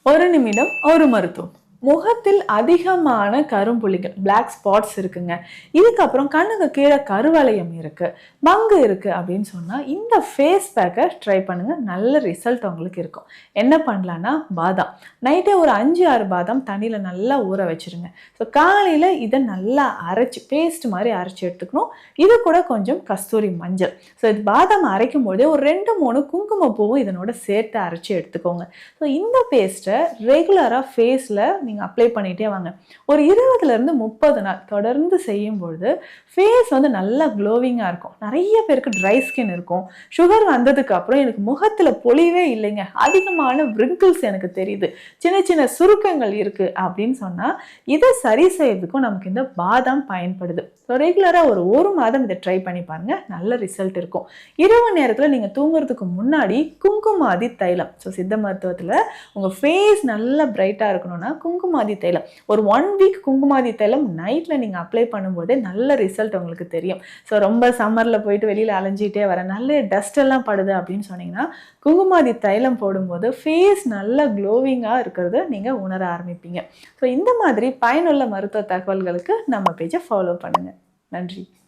ஒரு நிமிடம் ஒரு மருத்துவம். முகத்தில் அதிகமான கரும்புள்ளிகள் பிளாக் ஸ்பாட்ஸ் இருக்குங்க. இதுக்கப்புறம் கண்ணுக்கு கீழே கருவளையம் இருக்கு, மங்கு இருக்கு அப்படின்னு சொன்னா இந்த ஃபேஸ் பேக்கை ட்ரை பண்ணுங்க. நல்ல ரிசல்ட் உங்களுக்கு இருக்கும். என்ன பண்ணலான்னா பாதாம் நைட்டே ஒரு 5-6 பாதாம் தண்ணியில் நல்லா ஊற வச்சிருங்க. ஸோ காலையில் இதை நல்லா அரைச்சி பேஸ்ட் மாதிரி அரைச்சி எடுத்துக்கணும். இது கூட கொஞ்சம் கஸ்தூரி மஞ்சள். ஸோ இது பாதாம் அரைக்கும் போதே ஒரு 2-3 குங்குமப்பூவும் இதனோட சேர்த்து அரைச்சி எடுத்துக்கோங்க. ஸோ இந்த பேஸ்ட்டை ரெகுலராக ஃபேஸில் நீங்கள் அப்ளை பண்ணிகிட்டே வாங்க. ஒரு 20-30 நாள் தொடர்ந்து செய்யும்பொழுது ஃபேஸ் வந்து நல்லா க்ளோவிங்காக இருக்கும். நிறைய பேருக்கு ட்ரை ஸ்கின் இருக்கும். சுகர் வந்ததுக்கு அப்புறம் எனக்கு முகத்தில் பொலிவே இல்லைங்க, அதிகமான விரிங்கிள்ஸ் எனக்கு தெரியுது, சின்ன சின்ன சுருக்கங்கள் இருக்குது அப்படின்னு சொன்னால் இதை சரி செய்யறதுக்கும் நமக்கு இந்த பாதாம் பயன்படுது. ஸோ ரெகுலராக ஒரு மாதம் இதை ட்ரை பண்ணி பாருங்கள். நல்ல ரிசல்ட் இருக்கும். இரவு நேரத்தில் நீங்கள் தூங்குறதுக்கு முன்னாடி குங்குமாதி தைலம், ஸோ சித்த மருத்துவத்தில் உங்கள் ஃபேஸ் நல்லா பிரைட்டாக இருக்கணும்னா குங்குமாதி தைலம் ஒரு 1 வீக் குங்குமாதி தைலம் நைட்டில் நீங்கள் அப்ளை பண்ணும்போதே நல்ல ரிசல்ட் உங்களுக்கு தெரியும். ஸோ ரொம்ப சம்மரில் போயிட்டு வெளியில் அலைஞ்சிட்டே வர நல்ல டஸ்ட் எல்லாம் படுது அப்படின்னு சொன்னீங்கன்னா குங்குமாதி தைலம் போடும்போது ஃபேஸ் நல்லா க்ளோவிங்காக இருக்கிறத நீங்கள் உணர ஆரம்பிப்பீங்க. ஸோ இந்த மாதிரி பயனுள்ள மருத்துவ தகவல்களுக்கு நம்ம பேஜை ஃபாலோ பண்ணுங்கள். நன்றி.